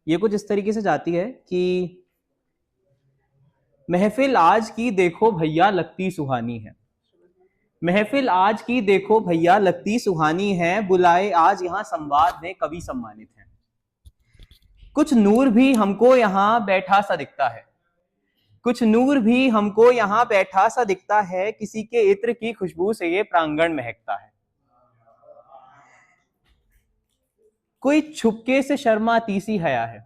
ये कुछ इस तरीके से जाती है कि महफिल आज की देखो भैया लगती सुहानी है, महफिल आज की देखो भैया लगती सुहानी है, बुलाए आज यहाँ संवाद में कवि सम्मानित हैं। कुछ नूर भी हमको यहाँ बैठा सा दिखता है, कुछ नूर भी हमको यहाँ बैठा सा दिखता है, किसी के इत्र की खुशबू से ये प्रांगण महकता है। कोई छुपके से शर्माती सी हया है,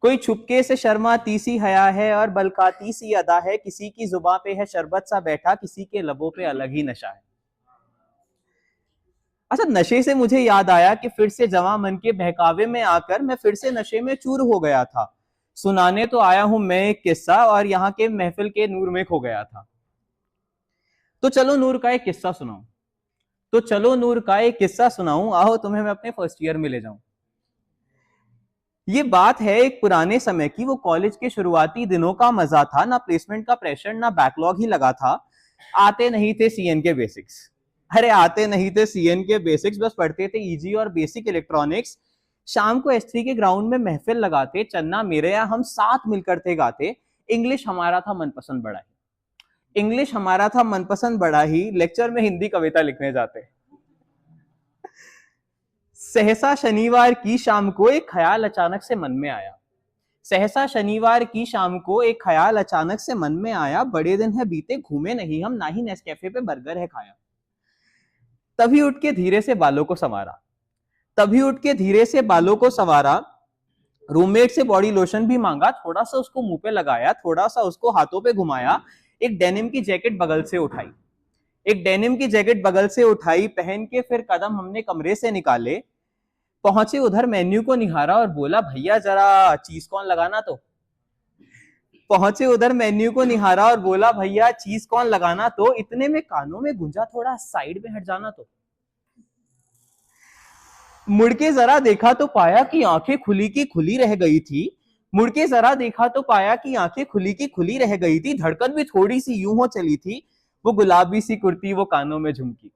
कोई छुपके से शर्माती सी हया है, और बलकाती सी अदा है, किसी की जुबां पे है शरबत सा बैठा, किसी के लबों पे अलग ही नशा है। अच्छा, नशे से मुझे याद आया कि फिर से जवां मन के बहकावे में आकर मैं फिर से नशे में चूर हो गया था। सुनाने तो आया हूं मैं एक किस्सा, और यहाँ के महफिल के नूर में खो गया था। तो चलो नूर का एक किस्सा सुनाऊं, तो चलो नूर का एक किस्सा सुनाऊं, आओ तुम्हें मैं अपने फर्स्ट ईयर में ले जाऊं। ये बात है एक पुराने समय की, वो कॉलेज के शुरुआती दिनों का मजा था, ना प्लेसमेंट का प्रेशर, ना बैकलॉग ही लगा था। आते नहीं थे सीएन के बेसिक्स, अरे आते नहीं थे सीएन के बेसिक्स, बस पढ़ते थे ईजी और बेसिक इलेक्ट्रॉनिक्स। शाम को S3 के ग्राउंड में महफिल लगाते, चन्ना मेरे या हम साथ मिलकर थे गाते। इंग्लिश हमारा था मनपसंद बड़ा ही, इंग्लिश हमारा था मनपसंद बड़ा ही, लेक्चर में हिंदी कविता लिखने जाते। सहसा शनिवार की शाम को एक ख्याल अचानक से मन में आया, सहसा शनिवार की शाम को एक ख्याल अचानक से मन में आया, बड़े दिन है बीते घूमे नहीं हम, ना ही नेस्कैफे पे बर्गर है खाया। तभी उठ के धीरे से बालों को संवारा, तभी उठ के धीरे से बालों को संवारा, रूममेट से बॉडी लोशन भी मांगा, थोड़ा सा उसको मुंह पे लगाया, थोड़ा सा उसको हाथों पे घुमाया। एक डेनिम की जैकेट बगल से उठाई, एक डेनिम की जैकेट बगल से उठाई, पहन के फिर कदम हमने कमरे से निकाले। पहुंचे उधर मेन्यू को निहारा और बोला भैया जरा चीज कॉर्न लगाना तो। पहुंचे उधर मेन्यू को निहारा और बोला भैया चीज कॉर्न लगाना तो। इतने में कानों में गुंजा थोड़ा साइड में हट जाना तो। मुड़ के जरा देखा तो पाया कि आंखें खुली की खुली रह गई थी, मुड़ के जरा देखा तो पाया कि आंखें खुली की खुली रह गई थी, धड़कन भी थोड़ी सी यूं हो चली थी। वो गुलाबी सी कुर्ती वो कानों में झुमकी,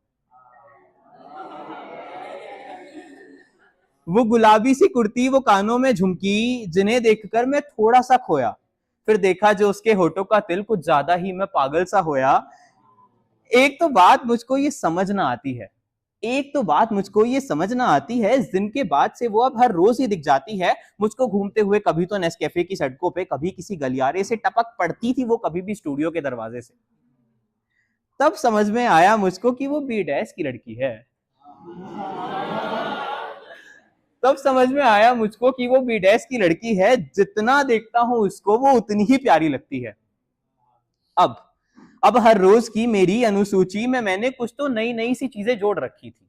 वो गुलाबी सी कुर्ती वो कानों में झुमकी, जिन्हें देखकर मैं थोड़ा सा खोया। फिर देखा जो उसके होठों का तिल, कुछ ज्यादा ही मैं पागल सा होया। एक तो बात मुझको ये समझ ना आती है, एक तो बात मुझको ये समझ ना आती है, इस दिन के बाद से वो अब हर रोज ही दिख जाती है मुझको घूमते हुए, कभी तो नेस्कैफे की सड़कों पे, कभी किसी गलियारे से टपक पड़ती थी वो कभी भी स्टूडियो के दरवाजे से। तब समझ में आया मुझको कि वो बी डैश की लड़की है, तब समझ में आया मुझको कि वो बी डैश की लड़की है, जितना देखता हूं उसको वो उतनी ही प्यारी लगती है। अब अब हर रोज की मेरी अनुसूची में मैंने कुछ तो नई नई सी चीजें जोड़ रखी थी,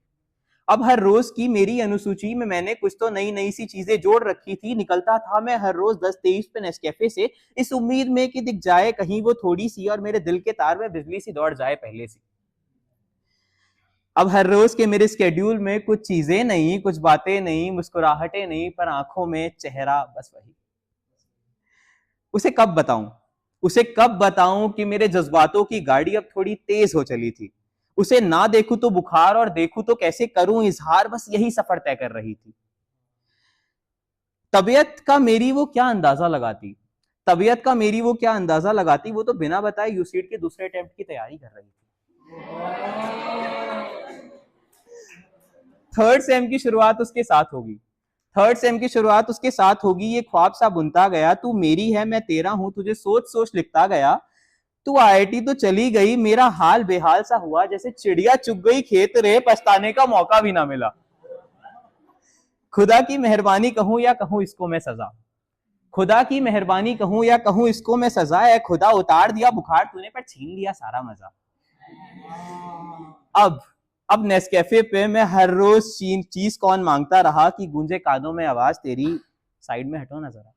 अब हर रोज की मेरी अनुसूची में मैंने कुछ तो नई नई सी चीजें जोड़ रखी थी। निकलता था मैं हर रोज 10-23 पे नेस्कैफे से, इस उम्मीद में कि दिख जाए कहीं वो थोड़ी सी और मेरे दिल के तार में बिजली सी दौड़ जाए पहले सी। अब हर रोज के मेरे स्केड्यूल में कुछ चीजें नहीं, कुछ बातें नहीं, मुस्कुराहटें नहीं, पर आंखों में चेहरा बस वही। उसे कब बताऊं, उसे कब बताऊं कि मेरे जज्बातों की गाड़ी अब थोड़ी तेज हो चली थी। उसे ना देखूं तो बुखार और देखूं तो कैसे करूं इजहार, बस यही सफर तय कर रही थी। तबीयत का मेरी वो क्या अंदाजा लगाती, तबीयत का मेरी वो क्या अंदाजा लगाती, वो तो बिना बताए यूसीट के दूसरे अटेम्प्ट की तैयारी कर रही थी। थर्ड सेम की शुरुआत उसके साथ होगी, थर्ड सेम की शुरुआत उसके साथ होगी, ये ख्वाब सा बुनता गया, तू मेरी है मैं तेरा हूं, तुझे सोच सोच लिखता गया। तू आईआईटी तो चली गई, मेरा हाल बेहाल सा हुआ, जैसे चिड़िया चुग गई खेत रे, पछताने का मौका भी ना मिला। खुदा की मेहरबानी कहूं या कहूं इसको मैं सजा, खुदा की मेहरबानी कहूं या कहूं इसको मैं सजा है, खुदा उतार दिया बुखार तूने पर छीन लिया सारा मजा। अब अब नेस्कैफे पे मैं हर रोज चीज कौन मांगता रहा कि गूंजे कानों में आवाज तेरी, साइड में हटो ना जरा।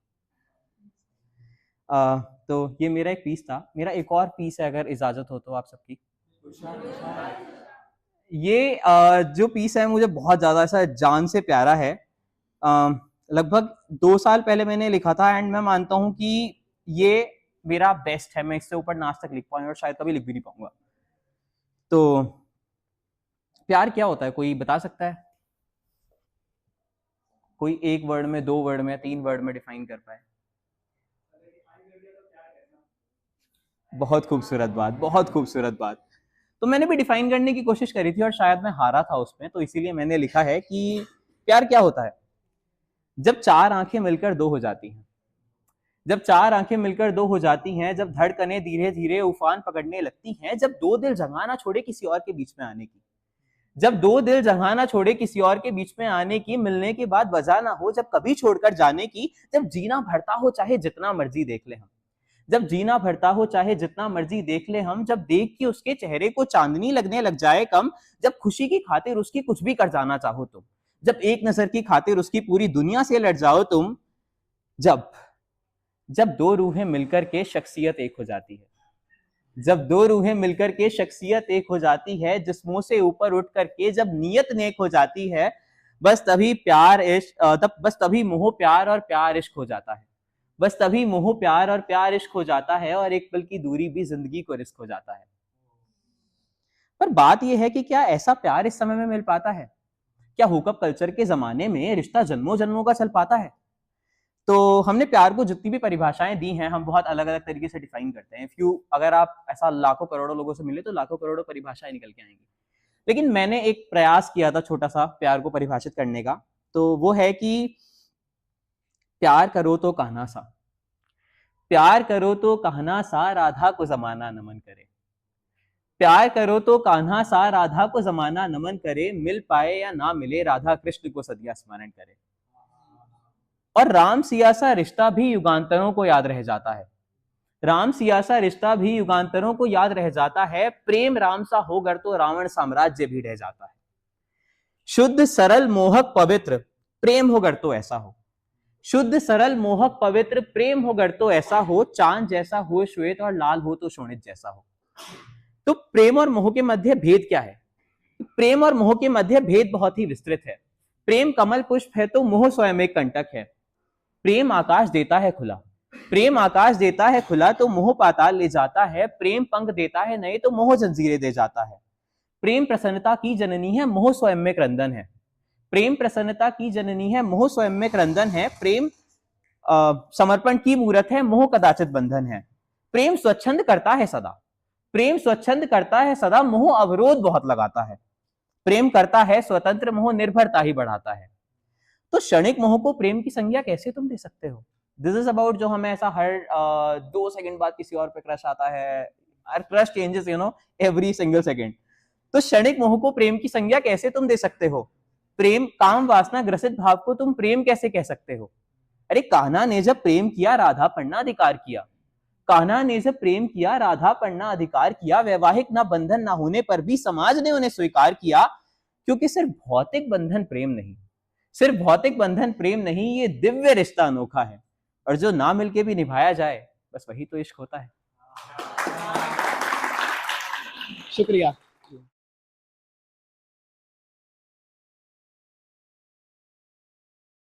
तो ये मेरा एक पीस था, मेरा एक और पीस है अगर इजाजत हो तो आप सबकी। ये जो पीस है मुझे बहुत ज्यादा ऐसा जान से प्यारा है। लगभग 2 साल पहले मैंने लिखा था, एंड मैं मानता हूं कि ये मेरा बेस्ट है, मैं इससे ऊपर ना आज तक लिख पाऊंगा और शायद कभी लिख भी नहीं पाऊंगा। तो प्यार क्या होता है, कोई बता सकता है? कोई एक वर्ड में, 2 वर्ड में, 3 वर्ड में डिफाइन कर पाए? बहुत खूबसूरत बात, बहुत खूबसूरत बात। तो मैंने भी डिफाइन करने की कोशिश करी थी और शायद मैं हारा था उसमें, तो इसीलिए मैंने लिखा है कि प्यार क्या होता है? जब चार आंखें मिलकर दो हो जाती हैं, जब चार आंखें मिलकर दो हो जाती हैं, जब धड़कनें धीरे धीरे उफान पकड़ने लगती हैं, जब दो दिल जगह ना छोड़े किसी और के बीच में आने की, जब दो दिल जगह ना छोड़े किसी और के बीच में आने की, मिलने के बाद वजह ना हो जब कभी छोड़कर जाने की, जब जीना भरता हो चाहे जितना मर्जी देख ले हम, जब जीना भरता हो चाहे जितना मर्जी देख ले हम, जब देख के उसके चेहरे को चांदनी लगने लग जाए कम, जब खुशी की खातिर उसकी कुछ भी कर जाना चाहो तुम, जब एक नजर की खातिर उसकी पूरी दुनिया से लड़ जाओ तुम, जब जब दो रूहें मिलकर के शख्सियत एक हो जाती है, जब दो रूहें मिलकर के शख्सियत एक हो जाती है, जिस्मों से ऊपर उठ करके जब नीयत नेक हो जाती है, बस तभी प्यार इश्क तब बस तभी मोह प्यार और प्यार इश्क हो जाता है, बस तभी मोह प्यार और प्यार इश्क हो जाता है, और एक पल की दूरी भी जिंदगी को रिस्क हो जाता है। पर बात यह है कि क्या ऐसा प्यार इस समय में मिल पाता है? क्या हुकअप कल्चर के जमाने में रिश्ता जन्मों जन्मों का चल पाता है? तो हमने प्यार को जितनी भी परिभाषाएं दी हैं, हम बहुत अलग अलग तरीके से डिफाइन करते हैं। अगर आप ऐसा लाखों करोड़ों लोगों से मिले तो लाखों करोड़ों परिभाषाएं निकल के आएंगी, लेकिन मैंने एक प्रयास किया था छोटा सा प्यार को परिभाषित करने का, तो वो है कि प्यार करो तो कहना सा, प्यार करो तो कहना सा, राधा को जमाना नमन करे, प्यार करो तो कान्हा सा, राधा को जमाना नमन करे, मिल पाए या ना मिले राधा कृष्ण को सदिया स्मरण करे। और राम सिया सा रिश्ता भी युगांतरों को याद रह जाता है, राम सिया सा रिश्ता भी युगांतरों को याद रह जाता है, प्रेम राम सा होकर तो रावण साम्राज्य भी रह जाता है। शुद्ध सरल मोहक पवित्र प्रेम होकर तो ऐसा हो, शुद्ध सरल मोहक पवित्र प्रेम होकर तो ऐसा हो, चांद जैसा हो श्वेत और लाल हो तो शोणित जैसा हो। तो प्रेम और मोह के मध्य भेद क्या है? प्रेम और मोह के मध्य भेद बहुत ही विस्तृत है। प्रेम कमल पुष्प है तो मोह स्वयं एक कंटक है। प्रेम आकाश देता है खुला, प्रेम आकाश देता है खुला तो मोह पाताल ले जाता है। प्रेम पंख देता है नए तो मोह जंजीरें दे जाता है। प्रेम प्रसन्नता की जननी है, मोह स्वयं में क्रंदन है। प्रेम प्रसन्नता की जननी है, मोह स्वयं में क्रंदन है। प्रेम समर्पण की मूरत है, मोह कदाचित बंधन है। प्रेम स्वच्छंद करता है सदा, प्रेम स्वच्छंद करता है सदा, मोह अवरोध बहुत लगाता है। प्रेम करता है स्वतंत्र, मोह निर्भरता ही बढ़ाता है। तो क्षणिक मोह को प्रेम की संज्ञा कैसे तुम दे सकते हो? दिस इज अबाउट जो हमें ऐसा हर 2 सेकंड बाद किसी और पे क्रश आता है, और crush changes every single second. तो क्षणिक मोह को प्रेम की संज्ञा कैसे तुम दे सकते हो? प्रेम काम वासना ग्रसित भाव को तुम प्रेम कैसे कह सकते हो? अरे कान्हा ने जब प्रेम किया राधा पढ़ना अधिकार किया, कान्हा ने जब प्रेम किया राधा पढ़ना अधिकार किया, वैवाहिक ना बंधन ना होने पर भी समाज ने उन्हें स्वीकार किया, क्योंकि सिर्फ भौतिक बंधन प्रेम नहीं, सिर्फ भौतिक बंधन प्रेम नहीं, ये दिव्य रिश्ता अनोखा है, और जो ना मिलके भी निभाया जाए बस वही तो इश्क होता है। शुक्रिया।